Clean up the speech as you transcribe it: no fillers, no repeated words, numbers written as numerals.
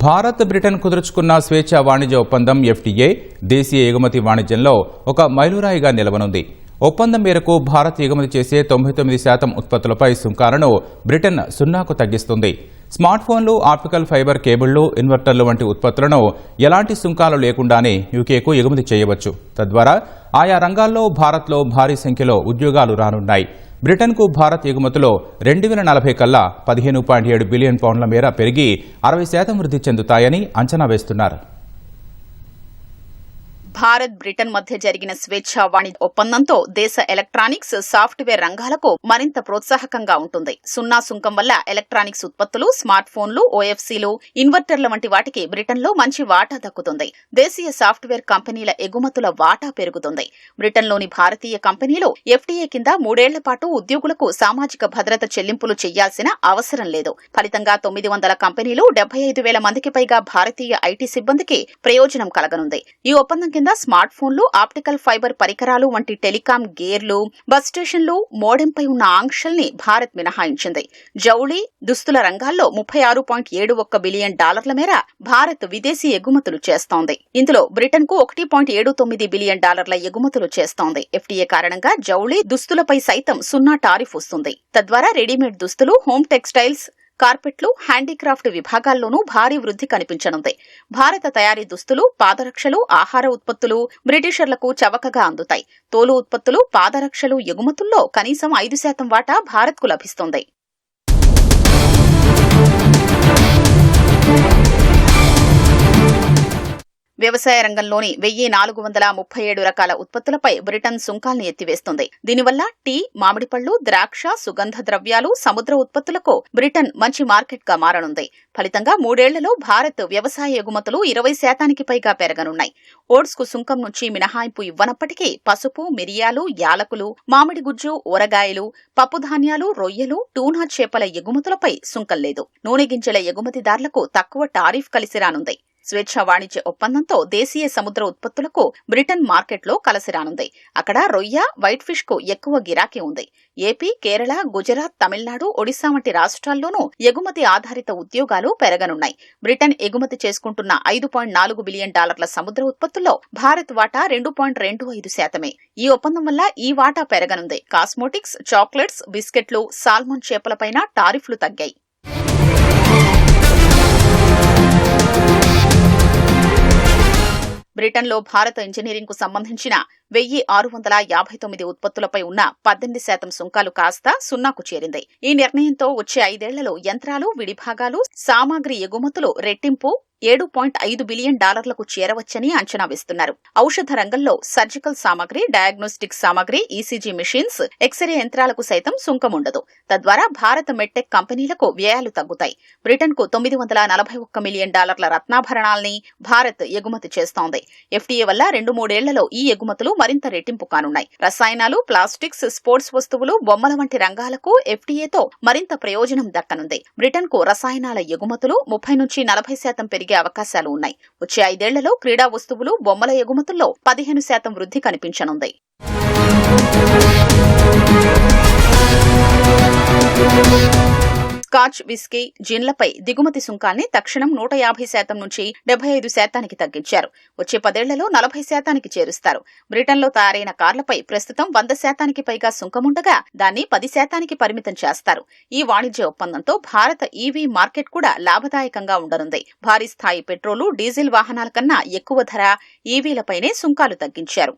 Bharat Britain కుదుర్చుకున్న స్వేచ్ఛా వాణిజ్య ఒప్పందం ఎఫ్టీఏ దేశీయ ఎగుమతి వాణిజ్యంలో ఒక మైలురాయిగా నిలవనుంది. ఒప్పందం మేరకు భారత్ ఎగుమతి చేసే 99% ఉత్పత్తులపై సుంకాలను బ్రిటన్ సున్నాకు తగ్గిస్తుంది. స్మార్ట్ ఫోన్లు, ఆప్టికల్ ఫైబర్ కేబుళ్లు, ఇన్వర్టర్లు వంటి ఉత్పత్తులను ఎలాంటి సుంకాలు లేకుండానే యూకేకు ఎగుమతి చేయవచ్చు. తద్వారా ఆయా రంగాల్లో భారత్లో భారీ సంఖ్యలో ఉద్యోగాలు రానున్నాయి. బ్రిటన్కు భారత్ ఎగుమతులు 2040 కల్లా 15.7 బిలియన్ పౌండ్ల మేర పెరిగి 60% వృద్ధి చెందుతాయని అంచనా వేస్తున్నారు. భారత్ బ్రిటన్ మధ్య జరిగిన స్వేచ్ఛా వాణిజ్య ఒప్పందంతో దేశ ఎలక్ట్రానిక్స్, సాఫ్ట్వేర్ రంగాలకు మరింత ప్రోత్సాహకంగా ఉంటుంది. సున్నా సుంకం వల్ల ఎలక్ట్రానిక్స్ ఉత్పత్తులు, స్మార్ట్ ఫోన్లు, ఓఎఫ్సీలు, ఇన్వర్టర్ల వంటి వాటికి బ్రిటన్లో మంచి వాటా దక్కుతుంది. దేశీయ సాఫ్ట్వేర్ కంపెనీల ఎగుమతుల వాటా పెరుగుతుంది. బ్రిటన్లోని భారతీయ కంపెనీలు ఎఫ్టీఏ కింద 3 ఏళ్ల పాటు ఉద్యోగులకు సామాజిక భద్రత చెల్లింపులు చేయాల్సిన అవసరం లేదు. ఫలితంగా 900 కంపెనీలు, 75,000 మందికి పైగా భారతీయ ఐటీ సిబ్బందికి ప్రయోజనం కలగనుంది. ఈ ఒప్పందం కింద స్మార్ట్ ఫోన్లు, ఆప్టికల్ ఫైబర్ పరికరాలు వంటి టెలికాం గేర్లు, బస్ స్టేషన్లు, మోడెంపై ఉన్న ఆంక్షల్ని భారత్ మినహాయించింది. జౌళి, దుస్తుల రంగాల్లో $36.71 బిలియన్ మేర భారత్ విదేశీ ఎగుమతులు చేస్తోంది. ఇందులో బ్రిటన్కు $1.79 బిలియన్ ఎగుమతులు చేస్తోంది. ఎఫ్టీఏ కారణంగా జౌళి, దుస్తులపై సైతం సున్నా టారిఫ్ వస్తుంది. తద్వారా రెడీమేడ్ దుస్తులు, హోమ్ టెక్స్టైల్స్, కార్పెట్లు, హ్యాండీక్రాఫ్ట్ విభాగాల్లోనూ భారీ వృద్ధి కనిపించనుంది. భారత తయారీ దుస్తులు, పాదరక్షలు, ఆహార ఉత్పత్తులు బ్రిటిషర్లకు చవకగా అందుతాయి. తోలు ఉత్పత్తులు, పాదరక్షలు ఎగుమతుల్లో కనీసం 5% వాటా భారత్కు లభిస్తుంది. వ్యవసాయ రంగంలోని 1437 రకాల ఉత్పత్తులపై బ్రిటన్ సుంకాల్ని ఎత్తివేస్తుంది. దీనివల్ల టీ, మామిడిపళ్లు, ద్రాక్ష, సుగంధ ద్రవ్యాలు, సముద్ర ఉత్పత్తులకు బ్రిటన్ మంచి మార్కెట్ గా మారనుంది. ఫలితంగా 3 ఏళ్లలో భారత్ వ్యవసాయ ఎగుమతులు 20% పైగా పెరగనున్నాయి. ఓట్స్ కు సుంకం నుంచి మినహాయింపు ఇవ్వనప్పటికీ పసుపు, మిరియాలు, యాలకులు, మామిడి గుజ్జు, ఊరగాయలు, పప్పుధాన్యాలు, రొయ్యలు, టూనా చేపల ఎగుమతులపై సుంకం లేదు. నూనె గింజల ఎగుమతిదారులకు తక్కువ టారిఫ్ కలిసి రానుంది. స్వేచ్ఛా వాణిజ్య ఒప్పందంతో దేశీయ సముద్ర ఉత్పత్తులకు బ్రిటన్ మార్కెట్లో కలసిరానుంది. అక్కడ రొయ్య, వైట్ ఫిష్ కు ఎక్కువ గిరాకీ ఉంది. ఏపీ, కేరళ, గుజరాత్, తమిళనాడు, ఒడిశా వంటి రాష్ట్రాల్లోనూ ఎగుమతి ఆధారిత ఉద్యోగాలు పెరగనున్నాయి. బ్రిటన్ ఎగుమతి చేసుకుంటున్న $5.4 బిలియన్ సముద్ర ఉత్పత్తుల్లో భారత్ వాటా 2.25%. ఈ ఒప్పందం వల్ల ఈ వాటా పెరగనుంది. కాస్మోటిక్స్, చాక్లెట్స్, బిస్కెట్లు, సాల్మన్ చేపలపైన టారిఫ్లు తగ్గాయి. బ్రిటన్లో భారత ఇంజనీరింగ్ కు సంబంధించిన 1659 ఉత్పత్తులపై ఉన్న 18% సుంకాలు కాస్త సున్నాకు చేరింది. ఈ నిర్ణయంతో వచ్చే 5 ఏళ్లలో యంత్రాలు, విడిభాగాలు, సామాగ్రి ఎగుమతులు రెట్టింపు $7.5 బిలియన్ చేరవచ్చని అంచనా వేస్తున్నారు. ఔషధ రంగంలో సర్జికల్ సామాగ్రి, డయాగ్నోస్టిక్ సామాగ్రి, ఈసీజీ మిషన్స్, ఎక్స్రే యంత్రాలకు సైతం సుంకం ఉండదు. తద్వారా భారత మెడ్టెక్ కంపెనీలకు వ్యయాలు తగ్గుతాయి. బ్రిటన్ కు $941 మిలియన్ రత్నాభరణాల్ని భారత్ ఎగుమతి చేస్తోంది. ఎఫ్టీఏ వల్ల 2-3 ఏళ్లలో ఈ ఎగుమతులు మరింత రెట్టింపు కానున్నాయి. రసాయనాలు, ప్లాస్టిక్స్, స్పోర్ట్స్ వస్తువులు, బొమ్మల వంటి రంగాలకు ఎఫ్టీఏతో మరింత ప్రయోజనం దక్కనుంది. బ్రిటన్ కు రసాయనాల ఎగుమతులు 30-40% పెరిగే అవకాశాలు ఉన్నాయి. వచ్చే 5 ఏళ్లలో క్రీడా వస్తువులు, బొమ్మల ఎగుమతుల్లో 15% వృద్ధి కనిపించనుంది. స్కాచ్, విస్కీ, జిన్లపై దిగుమతి సుంకాల్ని తక్షణం 150% నుంచి 75% తగ్గించారు. వచ్చే 10 ఏళ్లలో 40% చేరుస్తారు. బ్రిటన్లో తయారైన కార్లపై ప్రస్తుతం 100% పైగా సుంకముండగా దాన్ని 10% పరిమితం చేస్తారు. ఈ వాణిజ్య ఒప్పందంతో భారత ఈవీ మార్కెట్ కూడా లాభదాయకంగా ఉండనుంది. భారీ స్థాయి పెట్రోలు, డీజిల్ వాహనాల కన్నా ఎక్కువ ధర ఈవీలపైనే సుంకాలు తగ్గించారు.